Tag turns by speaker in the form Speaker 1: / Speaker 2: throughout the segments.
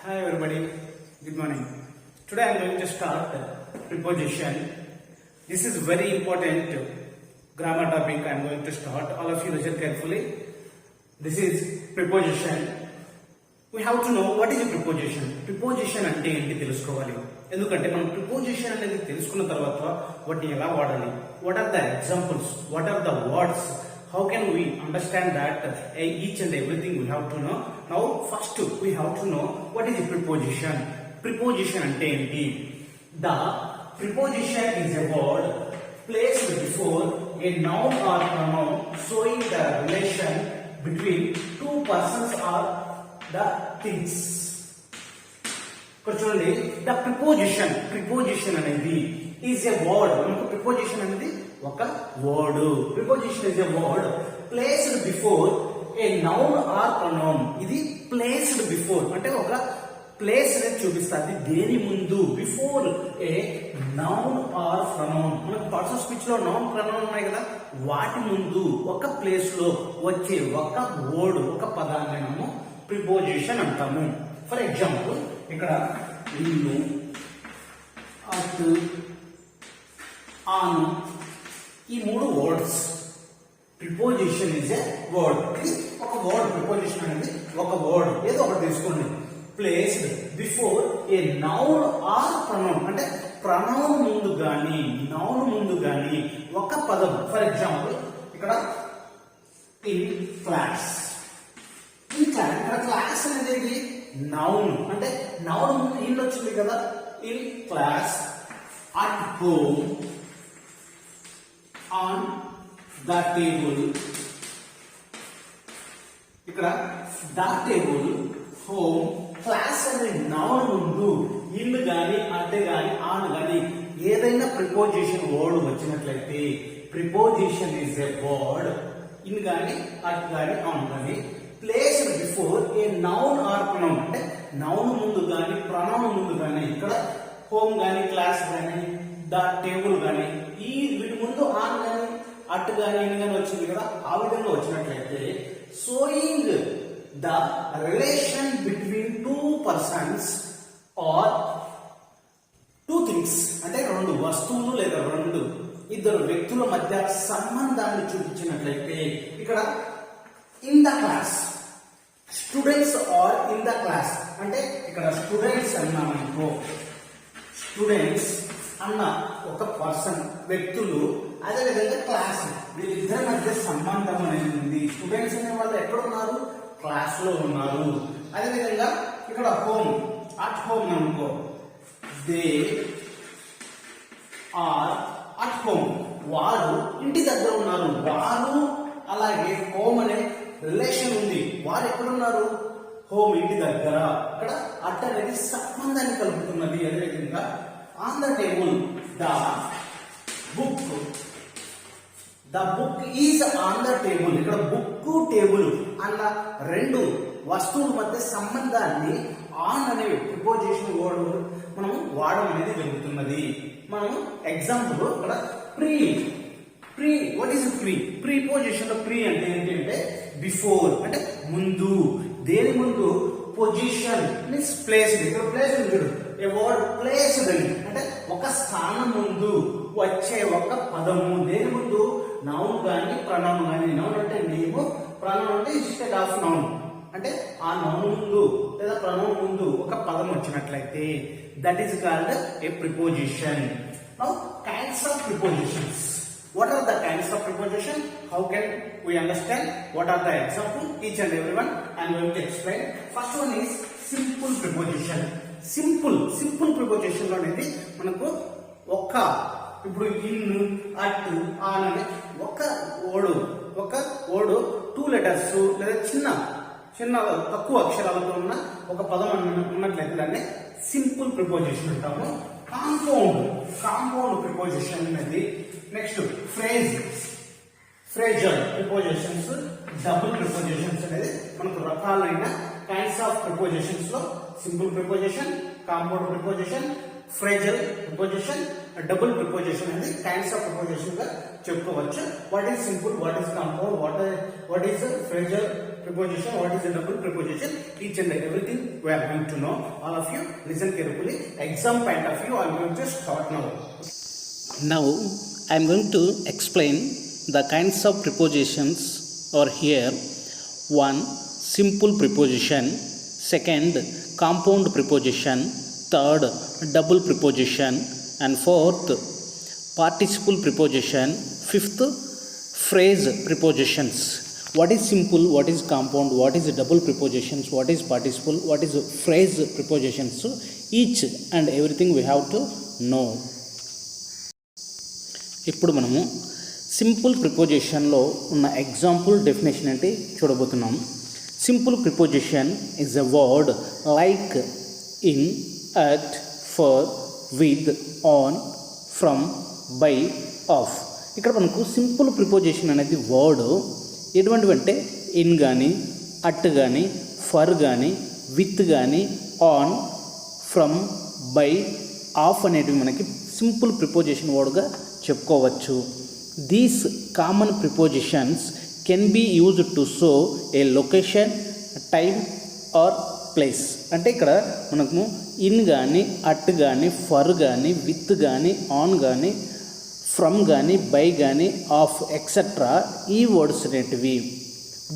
Speaker 1: Hi everybody, good morning. Today I am going to start preposition. This is very important grammar topic I am going to start. All of you listen carefully. This is preposition. We have to know what is a preposition. Preposition అంటే ఏంటి తెలుసుకోవాలి. ఎందుకంటే మనం preposition అనేది తెలుసుకున్న తర్వాత వాటిని ఎలా వాడాలి. What are the examples? What are the words? How can we understand that each and everything we have to know. Now first we have to know what is a preposition. Preposition ante enti. The preposition is a word placed before a noun or pronoun showing the relation between two persons or the things. చూడండి, the preposition అనేది is a word. మనకు preposition అనేది ఒక word. Preposition is a word placed before a noun or pronoun. ఇది placed before అంటే ఒక place అనేది చూపిస్తుంది. దేని ముందు? Before a noun are pronoun. మనకు పార్ట్స్ ఆఫ్ స్పీచ్ లో నౌన్ ప్రొనౌన్ ఉన్నాయి కదా, వాటి ముందు ఒక ప్లేస్ లో వచ్చే ఒక వర్డ్, ఒక పదాన్ని మనము ప్రిపోజిషన్ అంటాము. ఫర్ ఎగ్జాంపుల్ ఇక్కడ ఇల్లు, అటు, ఆను, ఈ మూడు words. Preposition is a word. ఒక వర్డ్. ప్రిపోజిషన్ అనేది ఒక వర్డ్. ఏదో ఒకటి తీసుకోండి. Placed before a noun are pronoun అంటే ప్రొనౌన్ ముందు గాని నౌన్ ముందు గాని ఒక పదం. ఫర్ ఎగ్జాంపుల్ ఇక్కడ ఇన్ క్లాస్. ఇన్ క్లాస్, ఇక్కడ క్లాస్ అనేది నౌన్ అంటే నౌన్ ముందు ఇన్ వచ్చింది కదా. In class, at home, on the table. ఇక్కడ ద టేబుల్, హోమ్, క్లాస్ అనే నౌన్ ముందు ఇన్ గాని అట్ గాని ఆన్ గాని ఏదైనా ప్రిపోజిషన్ వర్డ్ వచ్చినట్లయితే preposition is a word. In గాని అట్ గాని ఆన్ గాని placed before a noun are pronoun అంటే నౌన్ ముందు గాని ప్రొనౌన్ ముందు గాని, ఇక్కడ హోమ్ గాని క్లాస్ గాని ద టేబుల్ గాని ఈ వీటి ముందు ఆన్ గాని అట్ గాని ఇన్ గాని వచ్చింది కదా, ఆ విధంగా వచ్చినట్లయితే sowing the relation between two persons or two things అంటే రెండు వస్తువులు లేదా ఇద్దరు వ్యక్తుల మధ్య సంబంధాన్ని చూపించినట్లయితే ఇక్కడ in the class, students are in the class అంటే ఇక్కడ స్టూడెంట్స్ అన్నామనుకో, స్టూడెంట్స్ అన్న ఒక పర్సన్ వ్యక్తులు, అదేవిధంగా క్లాస్, వీళ్ళిద్దరి మధ్య సంబంధం అనేది ఉంది. స్టూడెంట్స్ అనే వాళ్ళు ఎక్కడ ఉన్నారు? క్లాస్ లో ఉన్నారు. అదేవిధంగా ఇక్కడ హోమ్, అట్ హోమ్ అనుకో, దే ఆర్ అట్ హోమ్, వారు ఇంటి దగ్గర ఉన్నారు. వారు అలాగే హోమ్ అనే రిలేషన్ ఉంది. వారు ఎక్కడున్నారు? హోమ్, ఇంటి దగ్గర. ఇక్కడ అట్ అనేది సంబంధాన్ని కలుపుతున్నది. అదేవిధంగా on the table, the book, the book is on the table. ఇక్కడ బుక్, టేబుల్ అన్న రెండు వస్తువుల మధ్య సంబంధాన్ని ఆన్ అనే ప్రిపోజిషన్ వర్డ్ మనము వాడడం అనేది జరుగుతున్నది. మనము ఎగ్జాంపుల్ ఇక్కడ ప్రీ వాట్ ఈస్ ప్రిపోజిషన్ లో ప్రీ అంటే ఏంటంటే బిఫోర్ అంటే ముందు. దేని ముందు? Position means placed. ఇక్కడ ప్లేస్ ఉంది, ఏ వర్డ్ ప్లేస్డ్ అని అంటే ఒక స్థానం ముందు వచ్చే ఒక పదము. దేని ముందు? నౌన్ గాని ప్రొనౌన్ గాని. నౌన్ అంటే నేమ్, ప్రొనౌన్ అంటే ఇన్స్టెడ్ ఆఫ్ నౌన్ అంటే ఆ నౌన్ ముందు లేదా ప్రొనౌన్ ముందు ఒక పదం వచ్చినట్లయితే that is called a preposition. Now kinds of prepositions. What are the kinds of preposition? How can we understand? What are the examples? Each and everyone I am going to explain. First one is simple preposition. Simple preposition లో అనేది మనకు ఒక్క, ఇప్పుడు in, at, on అనే ఒక word 2 letters లేదా చిన్న తక్కువ అక్షరాలతో ఉన్న ఒక పదం ఉన్నట్లయితే దాన్ని సింపుల్ ప్రిపోజిషన్ అంటాము. కాంపౌండ్ ప్రిపోజిషన్ అనేది. Next phrasal prepositions, double prepositions అనేది మనకు రకాలైన కైండ్స్ ఆఫ్ ప్రిపోజిషన్స్ లో simple preposition, compound preposition, phrasal preposition, double preposition అనేది కైండ్స్ ఆఫ్ ప్రిపోజిషన్ గా చెప్పుకోవచ్చు. What is simple, what is compound, what is phrasal, preposition, what is a double preposition, each and everything we are going to know. All of you listen carefully. Exam point of view, I am going to start now.
Speaker 2: Now I am going to explain the kinds of prepositions are here. One, simple preposition. Second, compound preposition. Third, double preposition. And fourth, participle preposition. Fifth, phrase prepositions. What is simple, what is compound, what is double prepositions, what is participle, what is phrase prepositions. So each and everything we have to know. ఇప్పుడు మనము simple ప్రిపోజిషన్లో ఉన్న example definition అంటే చూడబోతున్నాం. Simple preposition is a word like, in, at, for, with, on, from, by, of. ఇక్కడ మనకు simple preposition అనేది word ఎటువంటివంటే in కానీ, అట్ కానీ, ఫర్ కానీ, విత్ కానీ, ఆన్, ఫ్రమ్, బై, ఆఫ్ అనేటివి మనకి సింపుల్ ప్రిపోజిషన్ వర్డ్గా చెప్పుకోవచ్చు. These common prepositions can be used to show a location, time or place. అంటే ఇక్కడ మనకు ఇన్ కానీ, అట్ కానీ, ఫర్ కానీ, విత్ కానీ, ఆన్ కానీ, ఫ్రమ్ కానీ, బై కానీ, ఆఫ్ ఎక్సెట్రా ఈ వర్డ్స్ అనేటివి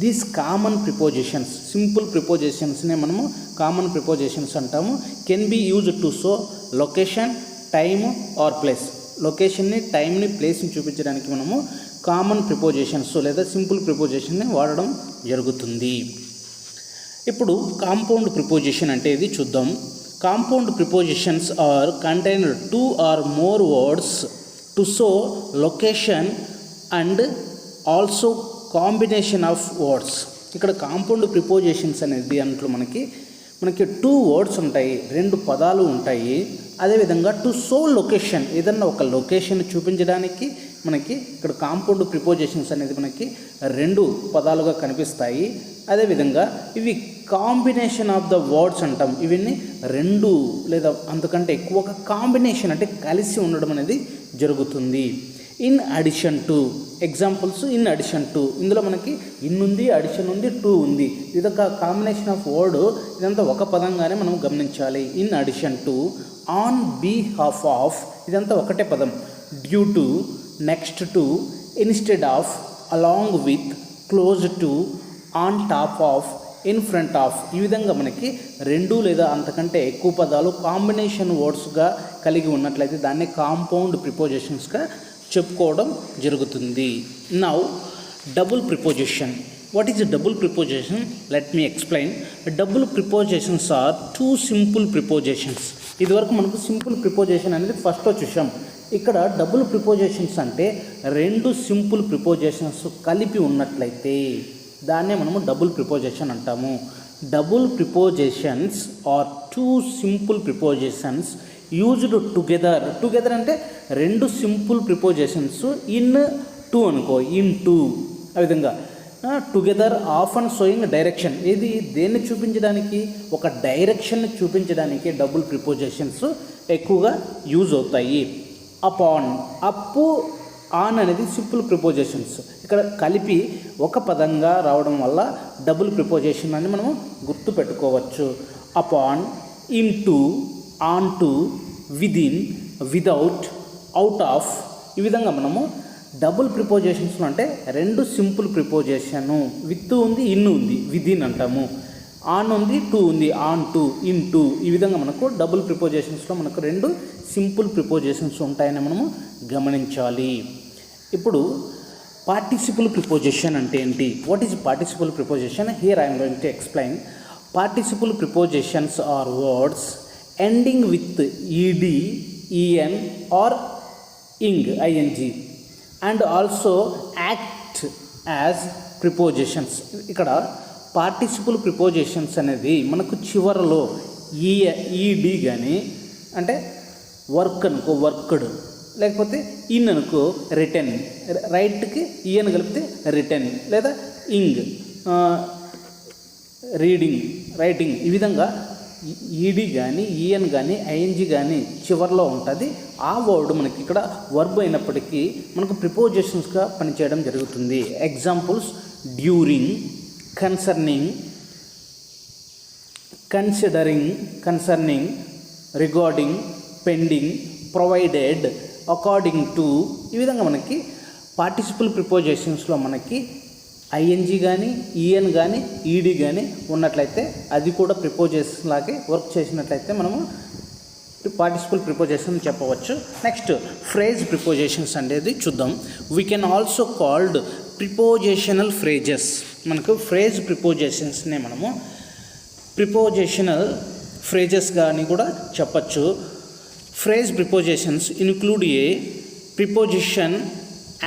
Speaker 2: దీస్ కామన్ ప్రిపోజిషన్స్, సింపుల్ ప్రిపోజిషన్స్నే మనము కామన్ ప్రిపోజిషన్స్ అంటాము. Can be used to show location, time or place. లొకేషన్ని, టైంని, ప్లేస్ని చూపించడానికి మనము కామన్ ప్రిపోజిషన్స్ లేదా సింపుల్ ప్రిపోజిషన్ని వాడడం జరుగుతుంది. ఇప్పుడు కాంపౌండ్ ప్రిపోజిషన్ అంటే ఇది చూద్దాం. Compound prepositions are contained 2 or more words to show location and also combination of words. ఇక్కడ కాంపౌండ్ ప్రిపోజిషన్స్ అనేది అంట్లో మనకి 2 words ఉంటాయి, 2 పదాలు ఉంటాయి. అదేవిధంగా టు షో లొకేషన్, ఏదన్నా ఒక లొకేషన్ చూపించడానికి మనకి ఇక్కడ కాంపౌండ్ ప్రిపోజిషన్స్ అనేది మనకి 2 పదాలుగా కనిపిస్తాయి. అదేవిధంగా ఇవి కాంబినేషన్ ఆఫ్ ద వర్డ్స్ అంటాం. ఇవన్నీ 2 లేదా అంతకంటే ఎక్కువగా కాంబినేషన్ అంటే కలిసి ఉండడం అనేది జరుగుతుంది. In addition to, examples in addition to, ఇందులో మనకి ఇన్ ఉంది, అడిషన్ ఉంది, టు ఉంది. ఇదొక కాంబినేషన్ ఆఫ్ వర్డ్, ఇదంతా ఒక పదంగానే మనం గమనించాలి. In addition to, on behalf of, ఇదంతా ఒకటే పదం. Due to, next to, instead of, along with, close to, on top of, in front of. ఈ విధంగా మనకి 2 లేదా అంతకంటే ఎక్కువ పదాలు కాంబినేషన్ వర్డ్స్గా కలిగి ఉన్నట్లయితే దాన్ని కాంపౌండ్ ప్రిపోజిషన్స్గా చెప్పుకోవడం జరుగుతుంది. Now double preposition. What is double preposition? Let me explain. Double prepositions are 2 simple prepositions. ఇదివరకు మనకు సింపుల్ ప్రిపోజిషన్ అనేది ఫస్ట్లో చూసాం. ఇక్కడ డబుల్ ప్రిపోజిషన్స్ అంటే 2 సింపుల్ ప్రిపోజిషన్స్ కలిపి ఉన్నట్లయితే దాన్నే మనము డబుల్ ప్రిపోజిషన్ అంటాము. Double prepositions are 2 simple prepositions used together. Together అంటే 2 సింపుల్ ప్రిపోజిషన్స్ ఇన్ టు అనుకో, ఇన్ టు. ఆ విధంగా టుగెదర్ ఆఫన్ షోయింగ్ డైరెక్షన్. ఇది దేన్ని చూపించడానికి? ఒక డైరెక్షన్ని చూపించడానికి డబుల్ ప్రిపోజిషన్స్ ఎక్కువగా యూజ్ అవుతాయి. అపాన్, అప్పు, ఆన్ అనేది సింపుల్ ప్రిపోజిషన్స్. ఇక్కడ కలిపి ఒక పదంగా రావడం వల్ల డబుల్ ప్రిపోజిషన్ అని మనము గుర్తు పెట్టుకోవచ్చు. Upon, in to, on to, within, without, out of. ఈ విధంగా మనము డబుల్ ప్రిపోజిషన్స్లో అంటే 2 సింపుల్ ప్రిపోజిషన్, విత్ ఉంది, ఇన్ ఉంది, విదిన్ అంటాము. ఆన్ ఉంది, టు ఉంది, ఆన్ టు, ఇన్ టు. ఈ విధంగా మనకు డబుల్ ప్రిపోజిషన్స్లో మనకు 2 సింపుల్ ప్రిపోజిషన్స్ ఉంటాయని మనము గమనించాలి. ఇప్పుడు పార్టిసిపుల్ ప్రిపోజిషన్ అంటే ఏంటి? What is participle preposition? Here I'm going to explain. Participle prepositions are words ending with ED, EN or ing, ING, and also act as prepositions. ఇక్కడ పార్టిసిపుల్ ప్రిపోజిషన్స్ అనేది మనకు చివరలో ఈడి కానీ, అంటే వర్క్ అనుకో వర్క్డ్, లేకపోతే ఇన్ అనుకో రిటర్న్, రైట్కి ఈఎన్ కలిపితే రిటర్న్, లేదా ఇంగ్ రీడింగ్, రైటింగ్. ఈ విధంగా ఈడి కానీ, ఈఎన్ కానీ, ఐఎన్జి కానీ చివరిలో ఉంటుంది. ఆ వర్డ్ మనకి ఇక్కడ వర్బ్ అయినప్పటికీ మనకు ప్రిపోజిషన్స్గా పనిచేయడం జరుగుతుంది. Examples during, concerning, considering, concerning, regarding, pending, provided, according to. ఈ విధంగా మనకి పార్టిసిపల్ ప్రిపోజిషన్స్లో మనకి ఐఎన్జీ కానీ, ఈఎన్ కానీ, ఈడీ కానీ ఉన్నట్లయితే అది కూడా ప్రిపోజిషన్ లాగే వర్క్ చేసినట్లయితే మనము పార్టిసిపల్ ప్రిపోజిషన్ చెప్పవచ్చు. నెక్స్ట్ ఫ్రేజ్ ప్రిపోజిషన్స్ అనేది చూద్దాం. We can also called prepositional phrases. మనకు ఫ్రేజ్ ప్రిపోజిషన్స్నే మనము ప్రిపోజిషనల్ ఫ్రేజెస్గా అని కూడా చెప్పచ్చు. Phrase prepositions include a preposition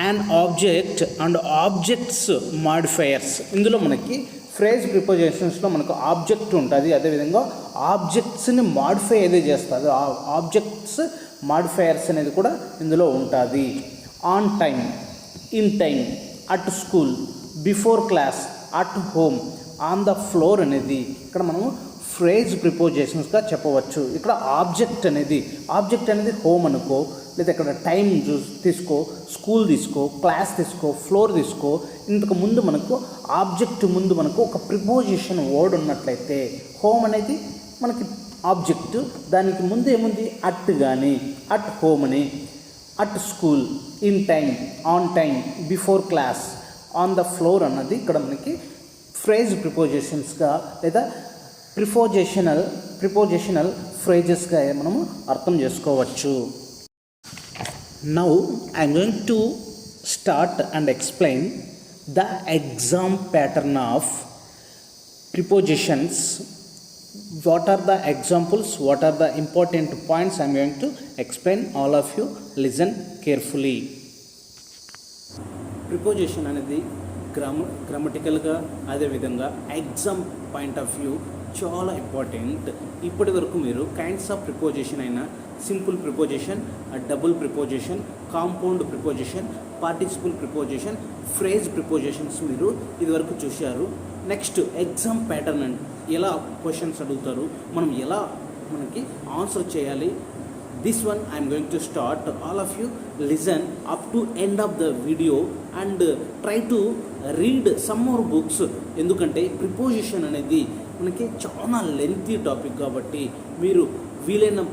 Speaker 2: and object and objects modifiers. ఇందులో మనకి ఫ్రేజ్ ప్రిపోజిషన్స్లో మనకు ఆబ్జెక్ట్ ఉంటుంది, అదేవిధంగా ఆబ్జెక్ట్స్ని మాడిఫై ఏదో చేస్తుంది, ఆ ఆబ్జెక్ట్స్ మాడిఫైయర్స్ అనేది కూడా ఇందులో ఉంటుంది. On time, in time, at school, before class, at home, on the floor అనేది ఇక్కడ మనము ఫ్రేజ్ ప్రిపోజిషన్స్గా చెప్పవచ్చు. ఇక్కడ ఆబ్జెక్ట్ అనేది హోమ్ అనుకో, లేదా ఇక్కడ టైం తీసుకో, స్కూల్ తీసుకో, క్లాస్ తీసుకో, ఫ్లోర్ తీసుకో. ఇంతకు ముందు మనకు ఆబ్జెక్ట్ ముందు మనకు ఒక ప్రిపోజిషన్ వర్డ్ ఉన్నట్లయితే హోమ్ అనేది మనకి ఆబ్జెక్ట్, దానికి ముందు ఏముంది అట్ కానీ, అట్ హోమ్ అని, at school, in time, on time, before class, on the floor అన్నది ఇక్కడ మనకి ఫ్రేజ్ ప్రిపోజిషన్స్గా లేదా ప్రిపోజిషనల్ ఫ్రేజెస్గా మనము అర్థం చేసుకోవచ్చు. Now I'm going to start and explain the exam pattern of prepositions. What are the examples? What are the important points? I am going to explain. All of you listen carefully. Preposition అనేది గ్రామటికల్గా అదేవిధంగా exam point of view చాలా important. ఇప్పటి వరకు మీరు kinds of preposition అయిన simple preposition, double preposition, compound preposition, participle preposition, phrase prepositions మీరు ఇదివరకు చూశారు. నెక్స్ట్ ఎగ్జామ్ ప్యాటర్న్ అంటే ఎలా క్వశ్చన్స్ అడుగుతారు, మనం ఎలా మనకి ఆన్సర్ చేయాలి. This one I'm going to start. All of you listen up to end of the video and try to read some more books. ఎందుకంటే ప్రిపోజిషన్ అనేది మనకి చాలా లెంతీ టాపిక్ కాబట్టి మీరు వీలైన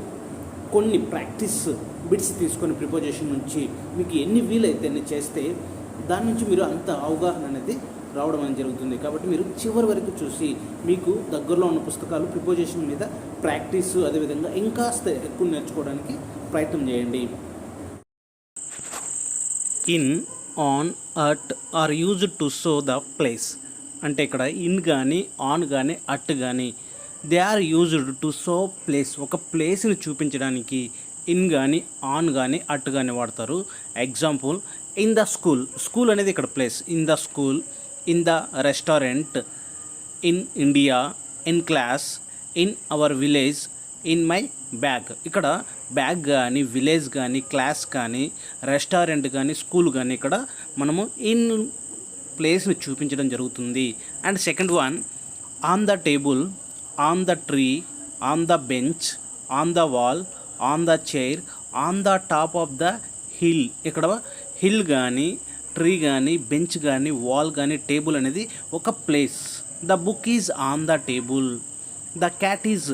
Speaker 2: కొన్ని ప్రాక్టీస్ బిట్స్ తీసుకొని ప్రిపోజిషన్ నుంచి మీకు ఎన్ని వీలైతే అన్ని చేస్తే దాని నుంచి మీరు అంత అవగాహన అనేది రావడం అనేది జరుగుతుంది. కాబట్టి మీరు చివరి వరకు చూసి మీకు దగ్గరలో ఉన్న పుస్తకాలు ప్రిపోజిషన్ మీద ప్రాక్టీస్ అదేవిధంగా ఇంకాస్త ఎక్కువ నేర్చుకోవడానికి ప్రయత్నం చేయండి. In, on, at are used to show the place. అంటే ఇక్కడ ఇన్ కానీ, ఆన్ కానీ, అట్ కానీ they are used to show place. ఒక ప్లేస్ని చూపించడానికి ఇన్ కానీ, ఆన్ కానీ, అట్ కానీ వాడతారు. Example, in the school. School అనేది ఇక్కడ place. In the school, in the restaurant, in India, in class, in our village, in my bag. ఇక్కడ బ్యాగ్ కానీ, విలేజ్ కానీ, క్లాస్ కానీ, రెస్టారెంట్ కానీ, స్కూల్ కానీ ఇక్కడ మనము ఇన్ ప్లేస్ని చూపించడం జరుగుతుంది. And second one, on the table, on the tree, on the bench, on the wall, on the chair, on the top of the hill. ఇక్కడ హిల్ కానీ, ట్రీ కానీ, బెంచ్ కానీ, వాల్ కానీ, టేబుల్ అనేది ఒక place. The book is on the table, the cat is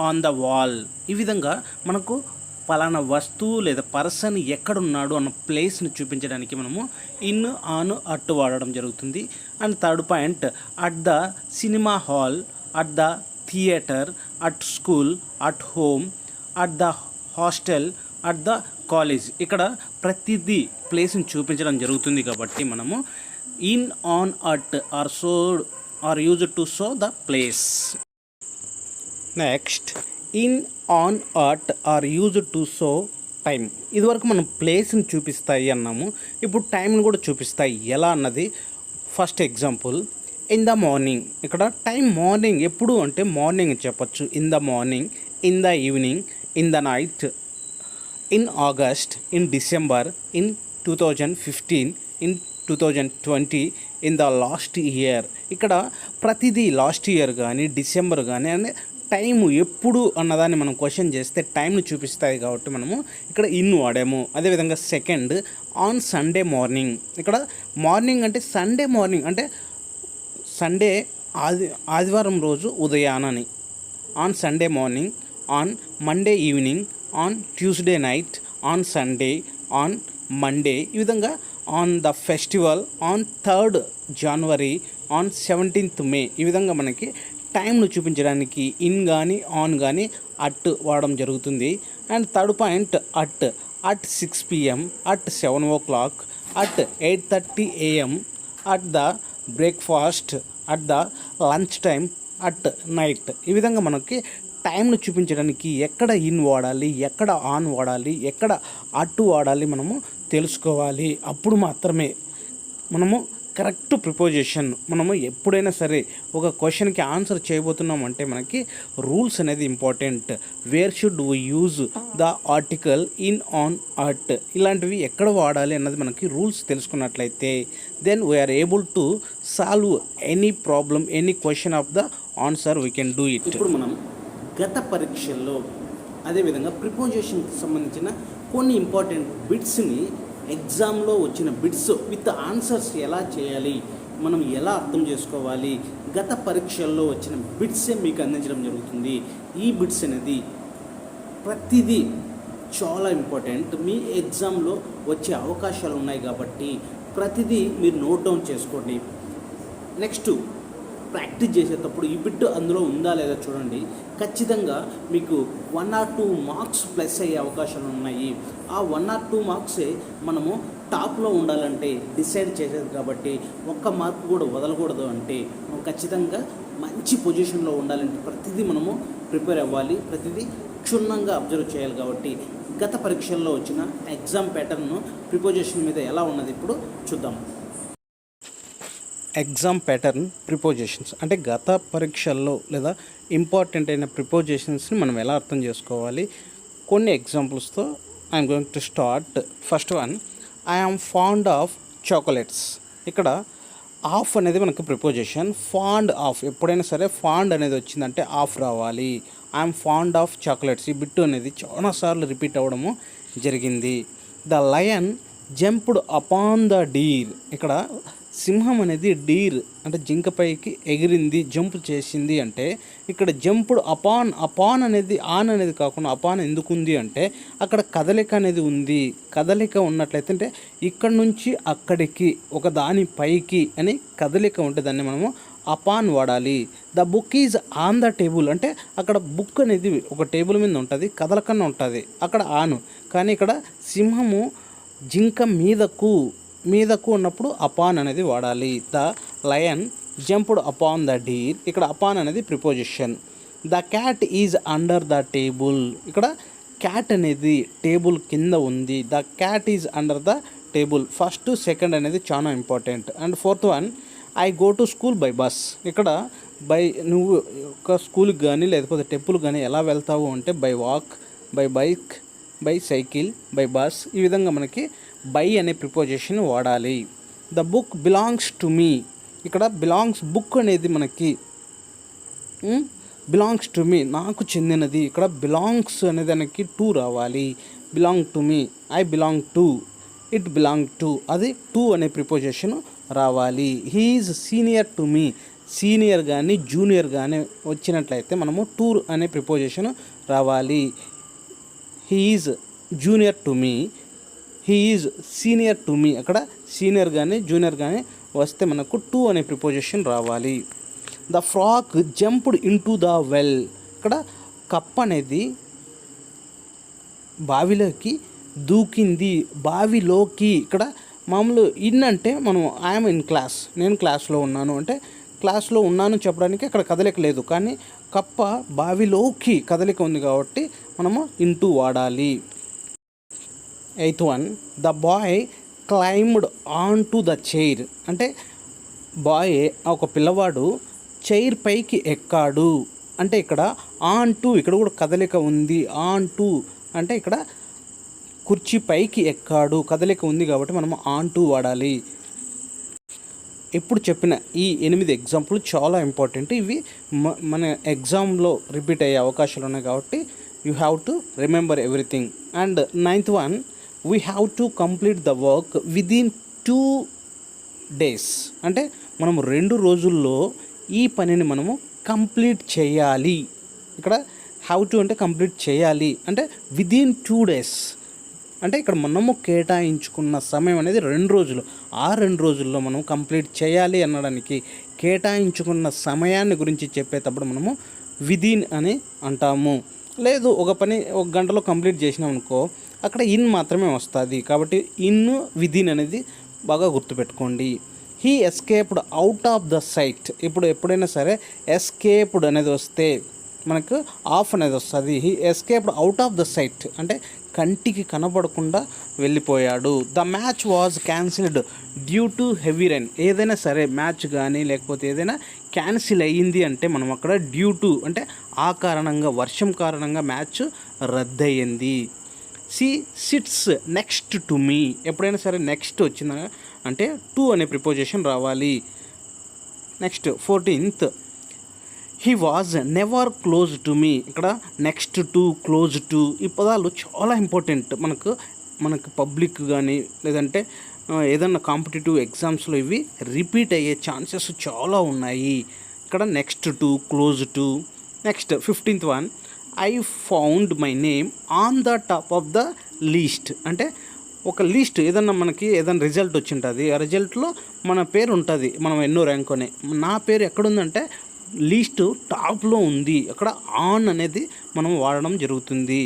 Speaker 2: on the wall. ఈ విధంగా మనకు పలానా వస్తువు లేదా పర్సన్ ఎక్కడున్నాడు అన్న ప్లేస్ని చూపించడానికి మనము ఇన్, ఆన్, అట్ వాడడం జరుగుతుంది. And third point, at the cinema hall, at the theatre, at school, at home, at the hostel, at the college. ఇక్కడ ప్రతిదీ ప్లేస్ని చూపించడం జరుగుతుంది కాబట్టి మనము in, on, at are used to show the place. Next, in, on, at are used to show time. ఇదివరకు మనం ప్లేస్ని చూపిస్తాయి అన్నాము, ఇప్పుడు టైంని కూడా చూపిస్తాయి. ఎలా అన్నది first example, in the morning. ఇక్కడ టైం మార్నింగ్ ఎప్పుడు అంటే మార్నింగ్ చెప్పచ్చు. In the morning, in the evening, in the night, in August, in December, in 2015, in 2020, in the last year. ఇక్కడ ప్రతిదీ లాస్ట్ ఇయర్ కానీ, డిసెంబర్ కానీ అంటే టైము ఎప్పుడు అన్నదాన్ని మనం క్వశ్చన్ చేస్తే టైంని చూపిస్తాయి కాబట్టి మనము ఇక్కడ ఇన్ వాడాము. అదేవిధంగా సెకండ్, ఆన్ సండే మార్నింగ్. ఇక్కడ మార్నింగ్ అంటే సండే మార్నింగ్ అంటే సండే ఆదివారం రోజు ఉదయానని, on Sunday morning, on Monday evening, on Tuesday night, on Sunday, on Monday. ఈ విధంగా on the festival, on 3rd January, on 17th May. ఈ విధంగా మనకి టైంను చూపించడానికి ఇన్ కానీ ఆన్ కానీ అట్ వాడడం జరుగుతుంది. And third point at 6 PM, at 7 o'clock, at 8:30 AM, at the breakfast, at the lunch time, at night. ఈ విధంగా మనకి టైంను చూపించడానికి ఎక్కడ ఇన్ వాడాలి, ఎక్కడ ఆన్ వాడాలి, ఎక్కడ అటు వాడాలి మనము తెలుసుకోవాలి. అప్పుడు మాత్రమే మనము కరెక్ట్ ప్రిపోజిషన్, మనము ఎప్పుడైనా సరే ఒక క్వశ్చన్కి ఆన్సర్ చేయబోతున్నాం అంటే మనకి రూల్స్ అనేది important. Where should we use the article, in, on, at, ఇలాంటివి ఎక్కడ వాడాలి అన్నది మనకి రూల్స్ తెలుసుకున్నట్లయితే then we're able to solve any problem, any question of the answer we can do it. ఇప్పుడు మనం గత పరీక్షల్లో అదేవిధంగా ప్రిపోజిషన్కి సంబంధించిన కొన్ని ఇంపార్టెంట్ బిట్స్ని, ఎగ్జామ్లో వచ్చిన బిట్స్ విత్ ఆన్సర్స్ ఎలా చేయాలి, మనం ఎలా అర్థం చేసుకోవాలి, గత పరీక్షల్లో వచ్చిన బిట్సే మీకు అందించడం జరుగుతుంది. ఈ బిట్స్ అనేది ప్రతిదీ చాలా ఇంపార్టెంట్. మీ ఎగ్జామ్లో వచ్చే అవకాశాలు ఉన్నాయి కాబట్టి ప్రతిదీ మీరు నోట్ డౌన్ చేసుకోండి. నెక్స్ట్ ప్రాక్టీస్ చేసేటప్పుడు ఈ బిట్ అందులో ఉందా లేదా చూడండి. ఖచ్చితంగా మీకు 1 or 2 మార్క్స్ ప్లస్ అయ్యే అవకాశాలు ఉన్నాయి. ఆ 1 or 2 మార్క్సే మనము టాప్లో ఉండాలంటే డిసైడ్ చేసేది కాబట్టి 1 మార్క్ కూడా వదలకూడదు. అంటే మనం ఖచ్చితంగా మంచి పొజిషన్లో ఉండాలంటే ప్రతిదీ మనము ప్రిపేర్ అవ్వాలి, ప్రతిదీ క్షుణ్ణంగా అబ్జర్వ్ చేయాలి. కాబట్టి గత పరీక్షల్లో వచ్చిన ఎగ్జామ్ ప్యాటర్న్ను ప్రిపోజిషన్ మీద ఎలా ఉన్నది ఇప్పుడు చూద్దాం. ఎగ్జామ్ ప్యాటర్న్ ప్రిపోజిషన్స్ అంటే గత పరీక్షల్లో లేదా ఇంపార్టెంట్ అయిన ప్రిపోజిషన్స్ని మనం ఎలా అర్థం చేసుకోవాలి. కొన్ని ఎగ్జాంపుల్స్తో I'm going to start. First one, I am fond of chocolates. ఇక్కడ ఆఫ్ అనేది మనకు ప్రిపోజిషన్. ఫాండ్ ఆఫ్, ఎప్పుడైనా సరే ఫాండ్ అనేది వచ్చిందంటే ఆఫ్ రావాలి. ఐఎమ్ ఫాండ్ ఆఫ్ చాక్లెట్స్, ఈ బిట్టు అనేది చాలాసార్లు రిపీట్ అవ్వడము జరిగింది. The lion jumped upon the deer. ఇక్కడ సింహం అనేది డీర్ అంటే జింకపైకి ఎగిరింది, జంప్ చేసింది. అంటే ఇక్కడ జంప్డ్ అపాన్ అనేది ఆన్ అనేది కాకుండా అపాన్ ఎందుకు ఉంది అంటే అక్కడ కదలిక అనేది ఉంది. కదలిక ఉన్నట్లయితే అంటే ఇక్కడ నుంచి అక్కడికి, ఒక దాని పైకి అని కదలిక ఉంటే దాన్ని మనము అపాన్ వాడాలి. The book is on the table అంటే అక్కడ బుక్ అనేది ఒక టేబుల్ మీద ఉంటుంది, కదలకన్నా ఉంటుంది, అక్కడ ఆను. కానీ ఇక్కడ సింహము జింక మీదకు ఉన్నప్పుడు అపాన్ అనేది వాడాలి. The lion jumped upon the deer, ఇక్కడ అపాన్ అనేది preposition. The cat is under the table, ఇక్కడ క్యాట్ అనేది టేబుల్ కింద ఉంది. The cat is under the table. First second అనేది చాలా important. And fourth one, I go to school by bus. ఇక్కడ నువ్వు ఒక స్కూల్కి కానీ లేకపోతే టెంపుల్కి కానీ ఎలా వెళ్తావు అంటే by walk, by bike, by cycle, by bus. ఈ విధంగా మనకి బై అనే ప్రిపోజిషన్ వాడాలి. The book belongs to me, ఇక్కడ బిలాంగ్స్ బుక్ అనేది మనకి బిలాంగ్స్ టు మీ నాకు చెందినది. ఇక్కడ బిలాంగ్స్ అనే దానికి టు రావాలి. Belong to me, I belong to, it belong to, అది టు అనే ప్రిపోజిషన్ రావాలి. He is senior to me, senior కానీ జూనియర్ కానీ వచ్చినట్లయితే మనము టు అనే ప్రిపోజిషన్ రావాలి. He is junior to me, he is senior to me, అక్కడ సీనియర్ కానీ జూనియర్ కానీ వస్తే మనకు టు అనే ప్రిపోజిషన్ రావాలి. The frock jumped in to the well, ఇక్కడ కప్ అనేది బావిలోకి దూకింది, బావిలోకి. ఇక్కడ మామూలు ఇన్ అంటే మనం ఐఎమ్ ఇన్ క్లాస్, నేను క్లాస్లో ఉన్నాను అంటే క్లాస్లో ఉన్నాను చెప్పడానికి అక్కడ కదలిక లేదు. కానీ కప్ప బావిలోకి కదలిక ఉంది కాబట్టి మనము ఇంటూ వాడాలి. 8th one, the boy claimed on to the chair అంటే బాయ్ ఒక పిల్లవాడు చైర్ పైకి ఎక్కాడు అంటే ఇక్కడ ఆన్ టు, ఇక్కడ కూడా కదలిక ఉంది. ఆన్ టు అంటే ఇక్కడ కుర్చీ పైకి ఎక్కాడు, కదలిక ఉంది కాబట్టి మనం ఆన్ టు వాడాలి. ఇప్పుడు చెప్పిన ఈ 8 ఎగ్జాంపుల్ చాలా ఇంపార్టెంట్. ఇవి మన ఎగ్జామ్లో రిపీట్ అయ్యే అవకాశాలు ఉన్నాయి కాబట్టి you have to remember everything. And 9th one, we have to complete the work within 2 days అంటే మనం 2 రోజుల్లో ఈ పనిని మనము కంప్లీట్ చేయాలి. ఇక్కడ హౌ టు అంటే కంప్లీట్ చేయాలి అంటే విదిన్ 2 days. అంటే ఇక్కడ మనము కేటాయించుకున్న సమయం అనేది 2 రోజులు. ఆ 2 రోజుల్లో మనం కంప్లీట్ చేయాలి అనడానికి కేటాయించుకున్న సమయాన్ని గురించి చెప్పేటప్పుడు మనము విదిన్ అని అంటాము. లేదు ఒక పని 1 గంటలో కంప్లీట్ చేసినాం అనుకో, అక్కడ ఇన్ మాత్రమే వస్తుంది. కాబట్టి ఇన్ విదిన్ అనేది బాగా గుర్తుపెట్టుకోండి. He escaped out of the sight. ఇప్పుడు ఎప్పుడైనా సరే ఎస్కేప్డ్ అనేది వస్తే మనకు ఆఫ్ అనేది వస్తుంది. He escaped out of the sight అంటే కంటికి కనబడకుండా వెళ్ళిపోయాడు. The match was cancelled due to heavy rain. ఏదైనా సరే మ్యాచ్ కానీ లేకపోతే ఏదైనా క్యాన్సిల్ అయ్యింది అంటే మనం అక్కడ డ్యూ టు అంటే ఆ కారణంగా, వర్షం కారణంగా మ్యాచ్ రద్దయింది. She sits next to me. ఎప్పుడైనా సరే నెక్స్ట్ వచ్చిందా అంటే టు అనే ప్రిపోజిషన్ రావాలి. Next 14th he was never close to me. ఇక్కడ నెక్స్ట్ టు, క్లోజ్ టు ఈ పదాలు చాలా ఇంపార్టెంట్. మనకు పబ్లిక్ కానీ లేదంటే ఏదన్నా కాంపిటేటివ్ ఎగ్జామ్స్లో ఇవి రిపీట్ అయ్యే ఛాన్సెస్ చాలా ఉన్నాయి. ఇక్కడ next to, close to. Next 15th one I found my name on the top of the list. అంటే ఒక లిస్ట్ ఏదన్నా మనకి ఏదైనా రిజల్ట్ వచ్చి ఉంటుంది, ఆ రిజల్ట్లో మన పేరు ఉంటుంది, మనం ఎన్నో ర్యాంక్ అని. నా పేరు ఎక్కడుందంటే లిస్ట్ టాప్లో ఉంది. అక్కడ ఆన్ అనేది మనం వాడడం జరుగుతుంది.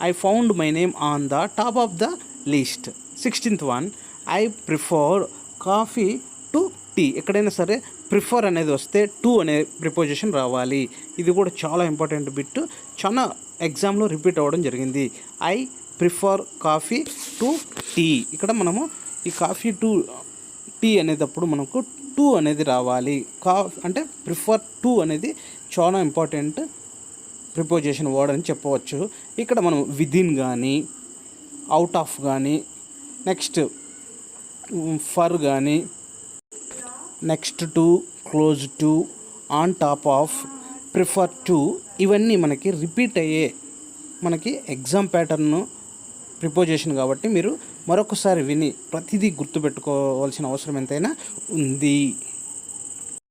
Speaker 2: I found my name on the top of the list. 16th one I prefer coffee to tea. ఎక్కడైనా సరే ప్రిఫర్ అనేది వస్తే టు అనే ప్రిపోజిషన్ రావాలి. ఇది కూడా చాలా ఇంపార్టెంట్ బిట్, చాలా ఎగ్జామ్లో రిపీట్ అవ్వడం జరిగింది. I prefer coffee to tea. ఇక్కడ మనము ఈ కాఫీ టు టీ అనేటప్పుడు మనకు టు అనేది రావాలి. అంటే ప్రిఫర్ టు అనేది చాలా ఇంపార్టెంట్ ప్రిపోజిషన్ వర్డ్ అని చెప్పవచ్చు. ఇక్కడ మనం విదిన్ కానీ, అవుట్ ఆఫ్ కానీ, నెక్స్ట్ ఫర్ కానీ, next to, close to, on top of, prefer to ఇవన్నీ మనకి రిపీట్ అయ్యే మనకి ఎగ్జామ్ ప్యాటర్న్ ప్రిపోజిషన్ కాబట్టి మీరు మరొకసారి విని ప్రతిదీ గుర్తుపెట్టుకోవాల్సిన అవసరం ఎంతైనా ఉంది.